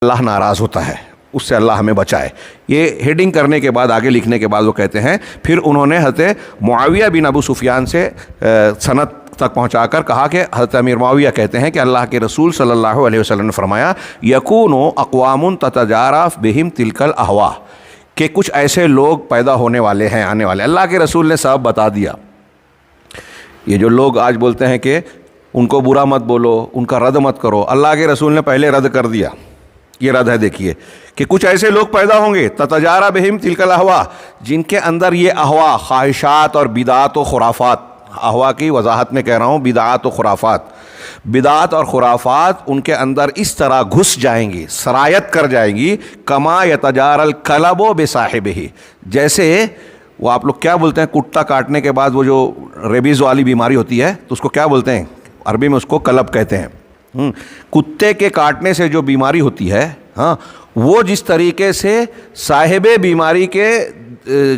اللہ ناراض ہوتا ہے، اس سے اللہ ہمیں بچائے۔ یہ ہیڈنگ کرنے کے بعد آگے لکھنے کے بعد وہ کہتے ہیں پھر انہوں نے حضرت معاویہ بن ابو سفیان سے سند تک پہنچا کر کہا کہ حضرت امیر معاویہ کہتے ہیں کہ اللہ کے رسول صلی اللہ علیہ وسلم نے فرمایا یکون اقوام تتجارف بہم تلک الاہوا، کہ کچھ ایسے لوگ پیدا ہونے والے ہیں، آنے والے۔ اللہ کے رسول نے سبب بتا دیا۔ یہ جو لوگ آج بولتے ہیں کہ ان کو برا مت بولو، ان کا رد مت کرو، اللہ کے رسول نے پہلے رد کر دیا۔ یہ رد ہے، دیکھیے کہ کچھ ایسے لوگ پیدا ہوں گے تتجارا بہم تلک الاہوا، جن کے اندر یہ اہوا، خواہشات اور بدعات و خرافات، اہوا کی وضاحت میں کہہ رہا ہوں، بدعات و خرافات، بدعات اور خرافات ان کے اندر اس طرح گھس جائیں گی، سرایت کر جائیں گی، کما یتجار الکلب بصاحبہ، جیسے وہ آپ لوگ کیا بولتے ہیں، کتا کاٹنے کے بعد وہ جو ریبیز والی بیماری ہوتی ہے تو اس کو کیا بولتے ہیں، عربی میں اس کو کلب کہتے ہیں۔ کتے کے کاٹنے سے جو بیماری ہوتی ہے، ہاں، وہ جس طریقے سے صاحب بیماری کے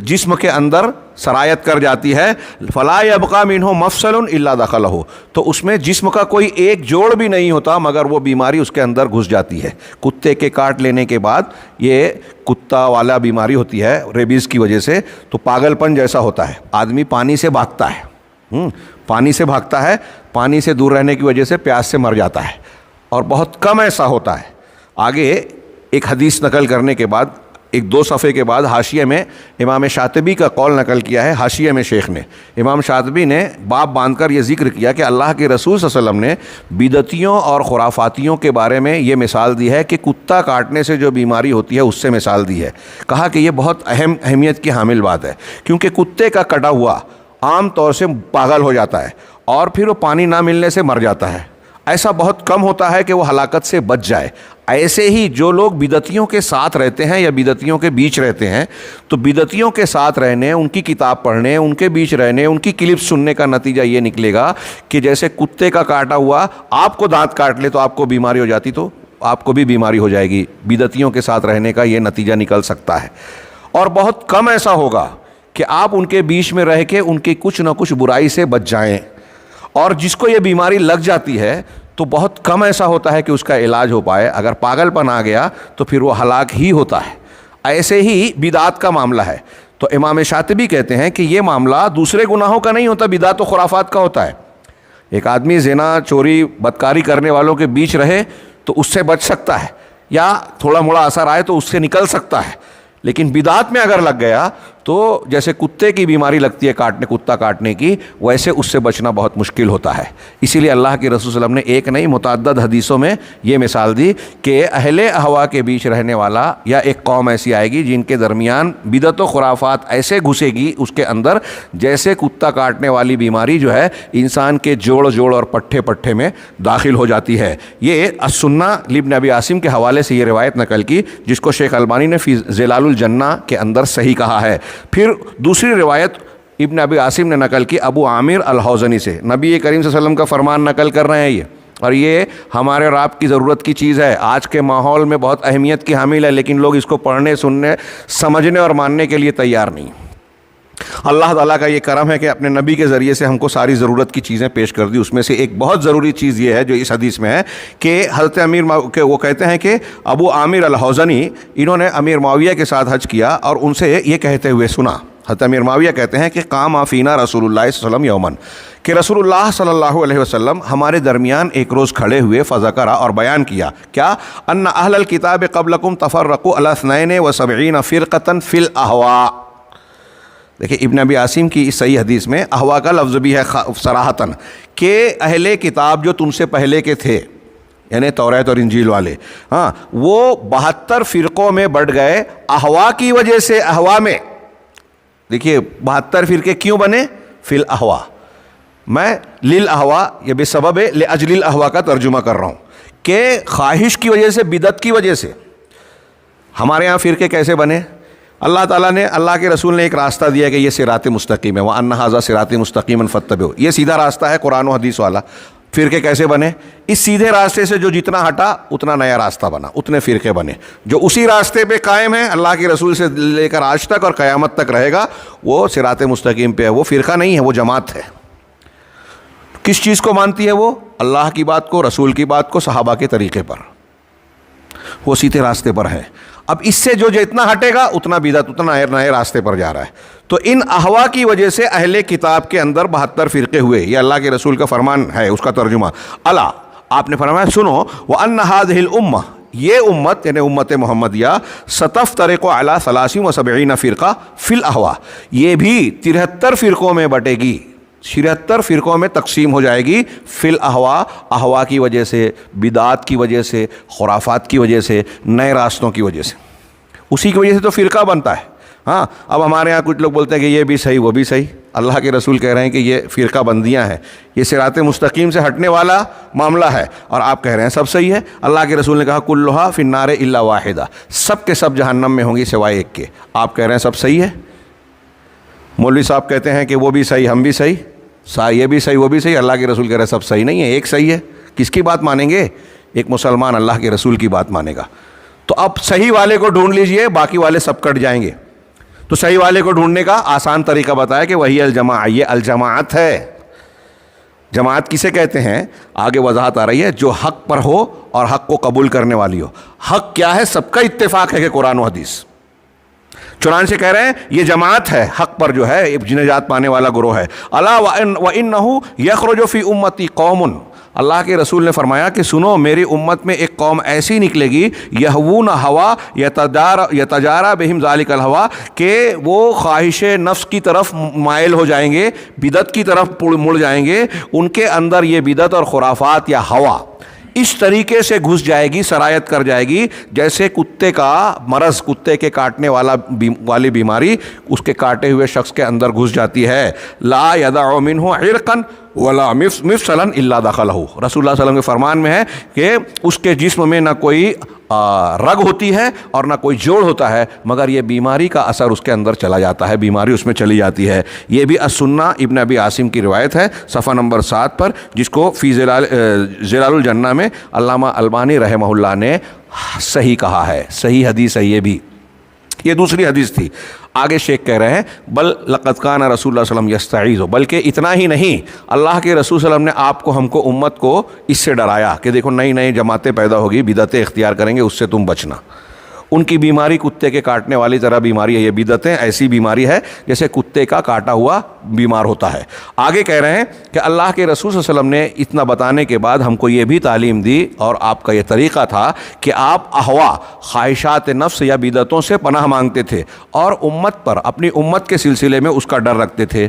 جسم کے اندر سرایت کر جاتی ہے، فلا یبقى منہ مفصل الا دخلہ، تو اس میں جسم کا کوئی ایک جوڑ بھی نہیں ہوتا مگر وہ بیماری اس کے اندر گھس جاتی ہے۔ کتے کے کاٹ لینے کے بعد یہ کتا والا بیماری ہوتی ہے ریبیز کی وجہ سے، تو پاگل پن جیسا ہوتا ہے، آدمی پانی سے بھاگتا ہے، پانی سے بھاگتا ہے، پانی سے دور رہنے کی وجہ سے پیاس سے مر جاتا ہے، اور بہت کم ایسا ہوتا ہے۔ آگے ایک حدیث نقل کرنے کے بعد ایک 2 صفحے کے بعد حاشیے میں امام شاطبی کا قول نقل کیا ہے، حاشیے میں شیخ نے، امام شاطبی نے باب باندھ کر یہ ذکر کیا کہ اللہ کے رسول صلی اللہ علیہ وسلم نے بدعتیوں اور خرافاتیوں کے بارے میں یہ مثال دی ہے کہ کتا کاٹنے سے جو بیماری ہوتی ہے اس سے مثال دی ہے۔ کہا کہ یہ بہت اہمیت کی حامل بات ہے، کیونکہ کتے کا کٹا ہوا عام طور سے پاگل ہو جاتا ہے اور پھر وہ پانی نہ ملنے سے مر جاتا ہے۔ ایسا بہت کم ہوتا ہے کہ وہ ہلاکت سے بچ جائے۔ ایسے ہی جو لوگ بدعتیوں کے ساتھ رہتے ہیں یا بدعتیوں کے بیچ رہتے ہیں، تو بدعتیوں کے ساتھ رہنے، ان کی کتاب پڑھنے، ان کے بیچ رہنے، ان کی کلپ سننے کا نتیجہ یہ نکلے گا کہ جیسے کتے کا کاٹا ہوا آپ کو دانت کاٹ لے تو آپ کو بیماری ہو جاتی، تو آپ کو بھی بیماری ہو جائے گی۔ بدعتیوں کے ساتھ رہنے کا یہ نتیجہ نکل سکتا ہے۔ اور بہت کم ایسا ہوگا کہ آپ ان کے بیچ میں رہ کے ان کی کچھ نہ کچھ برائی سے بچ جائیں، اور جس کو یہ بیماری لگ جاتی ہے تو بہت کم ایسا ہوتا ہے کہ اس کا علاج ہو پائے۔ اگر پاگل پن آ گیا تو پھر وہ ہلاک ہی ہوتا ہے۔ ایسے ہی بدعات کا معاملہ ہے۔ تو امام شاطبی کہتے ہیں کہ یہ معاملہ دوسرے گناہوں کا نہیں ہوتا، بدعات و خرافات کا ہوتا ہے۔ ایک آدمی زنا، چوری، بدکاری کرنے والوں کے بیچ رہے تو اس سے بچ سکتا ہے، یا تھوڑا موڑا اثر آئے تو اس سے نکل سکتا ہے، لیکن بدعات میں اگر لگ گیا تو جیسے کتے کی بیماری لگتی ہے کتا کاٹنے کی، ویسے اس سے بچنا بہت مشکل ہوتا ہے۔ اسی لیے اللہ کے رسول صلی اللہ علیہ وسلم نے ایک نہیں متعدد حدیثوں میں یہ مثال دی کہ اہل اہوا کے بیچ رہنے والا یا ایک قوم ایسی آئے گی جن کے درمیان بدعت و خرافات ایسے گھسے گی اس کے اندر، جیسے کتا کاٹنے والی بیماری جو ہے انسان کے جوڑ جوڑ اور پٹھے پٹھے میں داخل ہو جاتی ہے۔ یہ السنہ لابن ابی عاصم کے حوالے سے یہ روایت نقل کی، جس کو شیخ البانی نے فی ظلال الجنہ کے اندر صحیح کہا ہے۔ پھر دوسری روایت ابن ابی عاصم نے نقل کی ابو عامر الحوزنی سے، نبی کریم صلی اللہ علیہ وسلم کا فرمان نقل کر رہے ہیں یہ، اور یہ ہمارے اور آپ کی ضرورت کی چیز ہے، آج کے ماحول میں بہت اہمیت کی حامل ہے، لیکن لوگ اس کو پڑھنے، سننے، سمجھنے اور ماننے کے لیے تیار نہیں۔ اللہ تعالیٰ کا یہ کرم ہے کہ اپنے نبی کے ذریعے سے ہم کو ساری ضرورت کی چیزیں پیش کر دی۔ اس میں سے ایک بہت ضروری چیز یہ ہے جو اس حدیث میں ہے کہ حضرت وہ کہتے ہیں کہ ابو عامر الحوزنی انہوں نے امیر معاویہ کے ساتھ حج کیا اور ان سے یہ کہتے ہوئے سنا۔ حضرت امیر معاویہ کہتے ہیں کہ قام فینا رسول اللہ صلی اللہ علیہ وسلم یومن، کہ رسول اللہ صلی اللہ علیہ وسلم ہمارے درمیان ایک روز کھڑے ہوئے، فذکر، اور بیان کیا کیا، ان اہل الکتاب قبلکم تفرقوا علی 72 فرقۃ فی الاہواء۔ دیکھیں ابن ابی عاصم کی اس صحیح حدیث میں اہوا کا لفظ بھی ہے صراحتاً، کہ اہل کتاب جو تم سے پہلے کے تھے، یعنی توریت اور انجیل والے، ہاں، وہ 72 فرقوں میں بٹ گئے اہوا کی وجہ سے۔ اہوا میں دیکھیے 72 فرقے کیوں بنے؟ فی الاہوا، میں للاہوا یہ بے سبب لاجل الاہوا کا ترجمہ کر رہا ہوں کہ خواہش کی وجہ سے، بدعت کی وجہ سے ہمارے ہاں فرقے کیسے بنے؟ اللہ تعالیٰ نے، اللہ کے رسول نے ایک راستہ دیا کہ یہ صراط مستقیم ہے، وَأَنَّ هَذَا صِرَاطِ مُسْتَقِيمًا فَاتَّبِعُوهُ، یہ سیدھا راستہ ہے قرآن و حدیث والا۔ فرقے کیسے بنے؟ اس سیدھے راستے سے جو جتنا ہٹا اتنا نیا راستہ بنا، اتنے فرقے بنے۔ جو اسی راستے پہ قائم ہے اللہ کے رسول سے لے کر آج تک اور قیامت تک رہے گا، وہ صراط مستقیم پہ ہے، وہ فرقہ نہیں ہے، وہ جماعت ہے۔ کس چیز کو مانتی ہے وہ؟ اللہ کی بات کو، رسول کی بات کو، صحابہ کے طریقے پر۔ وہ سیدھے راستے پر ہے. اب اس سے جو اتنا ہٹے گا اتنا بدعت، اتنا نئے راستے پر جا رہا ہے. تو ان احوا کی وجہ سے اہل کتاب کے اندر 72 فرقے ہوئے. یہ اللہ کے رسول کا فرمان ہے، اس کا ترجمہ. الا، آپ نے فرمایا سنو، وَأَنَّ هَذِهِ الْأُمَّةَ، یہ امت یعنی امت محمدیہ، ستفترق علی 73 فرقہ فی الاحوا، یہ بھی 73 فرقوں میں بٹے گی، 73 فرقوں میں تقسیم ہو جائے گی. فی الاحوا، احوا کی وجہ سے، بدعات کی وجہ سے، خرافات کی وجہ سے، نئے راستوں کی وجہ سے. اسی کی وجہ سے تو فرقہ بنتا ہے. ہاں، اب ہمارے ہاں کچھ لوگ بولتے ہیں کہ یہ بھی صحیح وہ بھی صحیح. اللہ کے رسول کہہ رہے ہیں کہ یہ فرقہ بندیاں ہیں، یہ صراط مستقیم سے ہٹنے والا معاملہ ہے، اور آپ کہہ رہے ہیں سب صحیح ہے. اللہ کے رسول نے کہا کلھا فی النار الا واحدہ، سب کے سب جہنم میں ہوں گی سوائے ایک کے. آپ کہہ رہے ہیں سب صحیح ہے. مولوی صاحب کہتے ہیں کہ وہ بھی صحیح ہم بھی صحیح، یہ بھی صحیح وہ بھی صحیح. اللہ کے رسول کہہ رہے ہیں سب صحیح نہیں ہے، ایک صحیح ہے. کس کی بات مانیں گے؟ ایک مسلمان اللہ کے رسول کی بات مانے گا. تو اب صحیح والے کو ڈھونڈ لیجئے، باقی والے سب کٹ جائیں گے. تو صحیح والے کو ڈھونڈنے کا آسان طریقہ بتایا کہ وہی الجماع، یہ الجماعت ہے. جماعت کسے کہتے ہیں؟ آگے وضاحت آ رہی ہے. جو حق پر ہو اور حق کو قبول کرنے والی ہو. حق کیا ہے؟ سب کا اتفاق ہے کہ قرآن و حدیث. چنانچہ کہہ رہے ہیں یہ جماعت ہے، حق پر جو ہے نجات پانے والا گروہ ہے. الا وَإِنَّهُ يَخْرُجُ فِي أُمَّتِي قَوْمٌ، اللہ کے رسول نے فرمایا کہ سنو، میری امت میں ایک قوم ایسی نکلے گی، یہوون ہوا یتجارا بہم ذالک الہوا، کہ وہ خواہش نفس کی طرف مائل ہو جائیں گے، بدعت کی طرف مڑ جائیں گے. ان کے اندر یہ بدعت اور خرافات یا ہوا اس طریقے سے گھس جائے گی، سرایت کر جائے گی، جیسے کتے کا مرض، کتے کے کاٹنے والی بیماری اس کے کاٹے ہوئے شخص کے اندر گھس جاتی ہے. لا يدع منه عرقا ولا مفصلا الا دخلہ، رسول اللہ صلی اللہ علیہ وسلم کے فرمان میں ہے کہ اس کے جسم میں نہ کوئی رگ ہوتی ہے اور نہ کوئی جوڑ ہوتا ہے، مگر یہ بیماری کا اثر اس کے اندر چلا جاتا ہے، بیماری اس میں چلی جاتی ہے. یہ بھی السنہ ابن ابی عاصم کی روایت ہے، صفحہ نمبر 7 پر، جس کو فی ظلال الجنہ میں علامہ البانی رحمہ اللہ نے صحیح کہا ہے. صحیح حدیث ہے یہ بھی. یہ دوسری حدیث تھی. آگے شیخ کہہ رہے ہیں بل لقد کان رسول اللہ صلی اللہ علیہ وسلم یستعیذ، بلکہ اتنا ہی نہیں، اللہ کے رسول صلی اللہ علیہ وسلم نے آپ کو، ہم کو، امت کو اس سے ڈرایا کہ دیکھو نئی نئی جماعتیں پیدا ہوگی، بدعتیں اختیار کریں گے، اس سے تم بچنا. ان کی بیماری کتے کے کاٹنے والی طرح بیماری ہے. یہ بدعتیں ایسی بیماری ہے جیسے کتے کا کاٹا ہوا بیمار ہوتا ہے. آگے کہہ رہے ہیں کہ اللہ کے رسول صلی اللہ علیہ وسلم نے اتنا بتانے کے بعد ہم کو یہ بھی تعلیم دی، اور آپ کا یہ طریقہ تھا کہ آپ احوا، خواہشات نفس یا بدعتوں سے پناہ مانگتے تھے، اور امت پر، اپنی امت کے سلسلے میں اس کا ڈر رکھتے تھے.